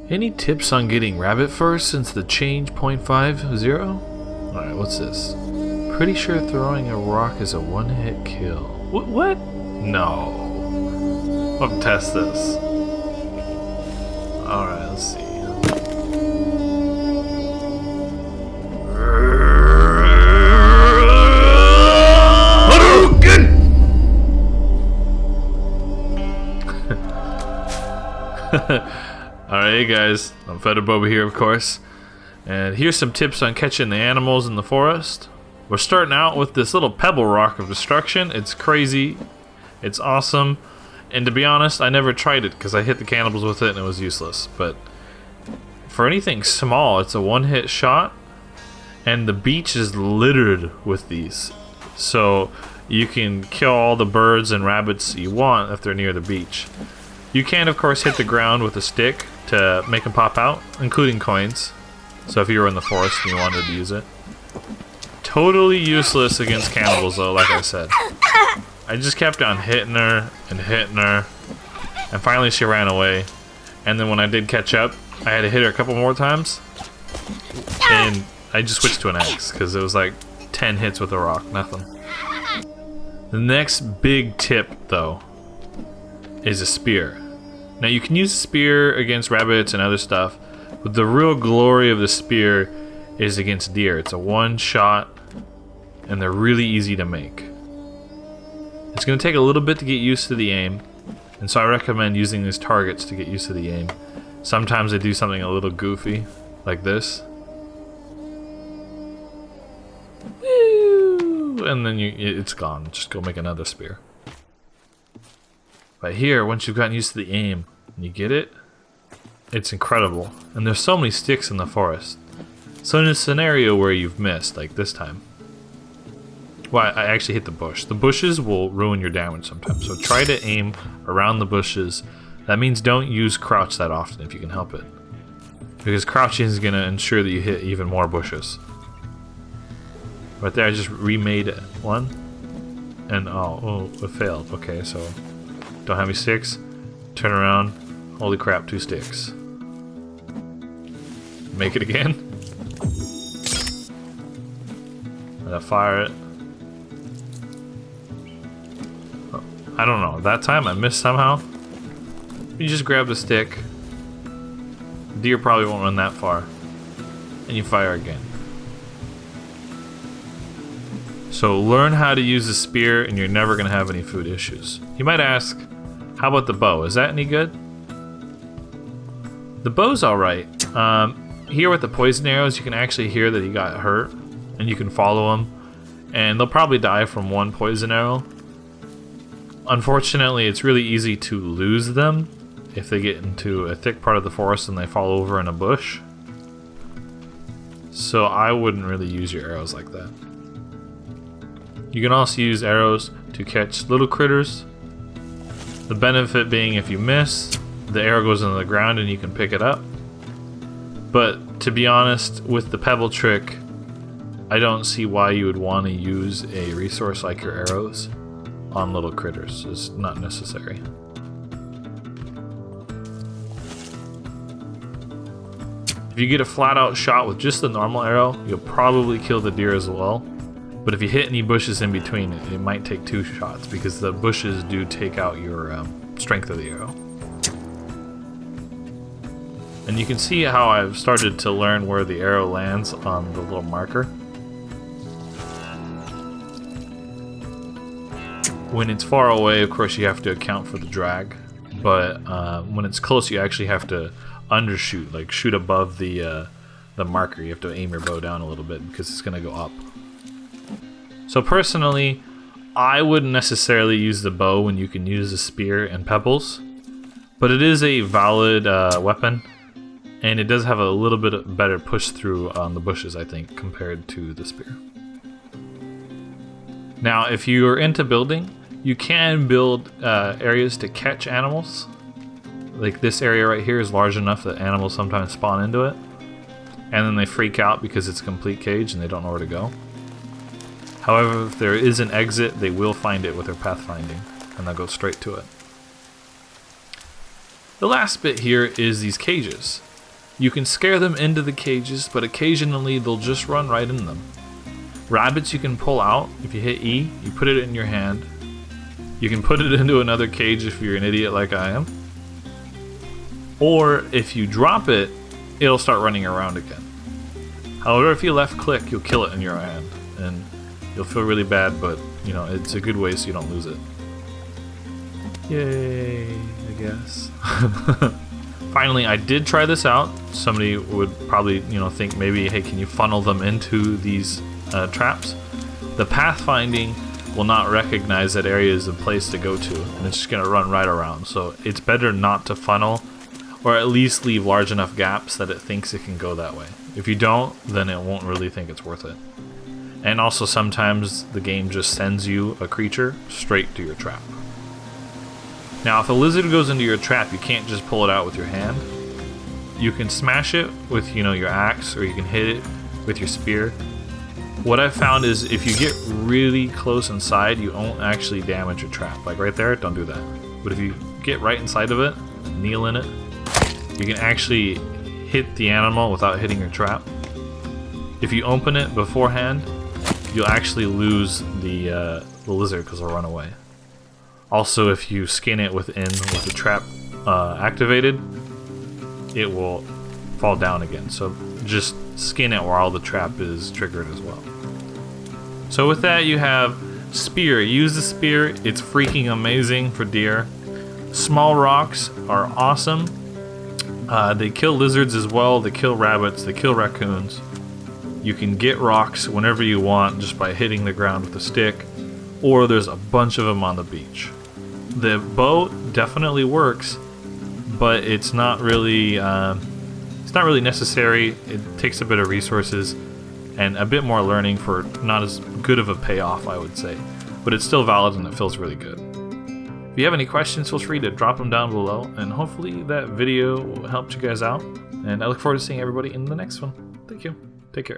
Any tips on getting rabbit fur since the change 0.50? Alright, what's this? Pretty sure throwing a rock is a one-hit kill. What? No. I'll test this. Alright, let's see. Alright, hey guys, I'm Pebble here, of course, and here's some tips on catching the animals in the forest. We're starting out with this little pebble rock of destruction. It's crazy, it's awesome, and to be honest, I never tried it because I hit the cannibals with it and it was useless. But for anything small, it's a one-hit shot, and the beach is littered with these, so you can kill all the birds and rabbits you want if they're near the beach. You can, of course, hit the ground with a stick to make them pop out, including coins. So if you were in the forest and you wanted to use it. Totally useless against cannibals, though, like I said. I just kept on hitting her, and finally she ran away. And then when I did catch up, I had to hit her a couple more times. And I just switched to an axe, because it was like 10 hits with a rock, nothing. The next big tip, though, is a spear. Now you can use a spear against rabbits and other stuff, but the real glory of the spear is against deer. It's a one shot and they're really easy to make. It's going to take a little bit to get used to the aim, and so I recommend using these targets to get used to the aim. Sometimes I do something a little goofy like this. Woo! And then it's gone. Just go make another spear. But here, once you've gotten used to the aim and you get it, it's incredible. And there's so many sticks in the forest. So in a scenario where you've missed, like this time, well, I actually hit the bush. The bushes will ruin your damage sometimes, so try to aim around the bushes. That means don't use crouch that often if you can help it, because crouching is going to ensure that you hit even more bushes. Right there, I just remade one, and oh, it failed. Okay, so don't have any sticks. Turn around. Holy crap, 2 sticks. Make it again. I'm gonna fire it. Oh, I don't know. That time I missed somehow. You just grab the stick. Deer probably won't run that far. And you fire again. So learn how to use a spear and you're never gonna have any food issues. You might ask, how about the bow? Is that any good? The bow's alright. Here with the poison arrows, you can actually hear that he got hurt, and you can follow him, and they'll probably die from one poison arrow. Unfortunately, it's really easy to lose them if they get into a thick part of the forest and they fall over in a bush. So I wouldn't really use your arrows like that. You can also use arrows to catch little critters. The benefit being if you miss, the arrow goes into the ground and you can pick it up. But to be honest, with the pebble trick, I don't see why you would want to use a resource like your arrows on little critters. It's not necessary. If you get a flat out shot with just the normal arrow, you'll probably kill the deer as well. But if you hit any bushes in between, it might take 2 shots because the bushes do take out your strength of the arrow. And you can see how I've started to learn where the arrow lands on the little marker. When it's far away, of course, you have to account for the drag. But when it's close, you actually have to undershoot, like shoot above the marker. You have to aim your bow down a little bit because it's going to go up. So personally, I wouldn't necessarily use the bow when you can use a spear and pebbles, but it is a valid weapon, and it does have a little bit better push through on the bushes, I think, compared to the spear. Now, if you're into building, you can build areas to catch animals. Like this area right here is large enough that animals sometimes spawn into it, and then they freak out because it's a complete cage and they don't know where to go. However, if there is an exit, they will find it with their pathfinding, and they'll go straight to it. The last bit here is these cages. You can scare them into the cages, but occasionally they'll just run right in them. Rabbits you can pull out. If you hit E, you put it in your hand. You can put it into another cage if you're an idiot like I am. Or if you drop it, it'll start running around again. However, if you left click, you'll kill it in your hand. And you'll feel really bad, but you know, it's a good way so you don't lose it. Yay, I guess. Finally, I did try this out. Somebody would probably, you know, think maybe, hey, can you funnel them into these traps? The pathfinding will not recognize that area as a place to go to, and it's just gonna run right around. So it's better not to funnel, or at least leave large enough gaps that it thinks it can go that way. If you don't, then it won't really think it's worth it. And also sometimes the game just sends you a creature straight to your trap. Now, if a lizard goes into your trap, you can't just pull it out with your hand. You can smash it with, you know, your axe, or you can hit it with your spear. What I've found is if you get really close inside, you won't actually damage your trap. Like right there, don't do that. But if you get right inside of it, kneel in it, you can actually hit the animal without hitting your trap. If you open it beforehand, you'll actually lose the lizard because it'll run away. Also, if you skin it with the trap activated, it will fall down again. So just skin it while the trap is triggered as well. So with that, you have spear. Use the spear. It's freaking amazing for deer. Small rocks are awesome. They kill lizards as well. They kill rabbits. They kill raccoons. You can get rocks whenever you want just by hitting the ground with a stick, or there's a bunch of them on the beach. The bow definitely works, but it's not really necessary. It takes a bit of resources and a bit more learning for not as good of a payoff, I would say. But it's still valid and it feels really good. If you have any questions, feel free to drop them down below, and hopefully that video helped you guys out. And I look forward to seeing everybody in the next one. Thank you. Take care.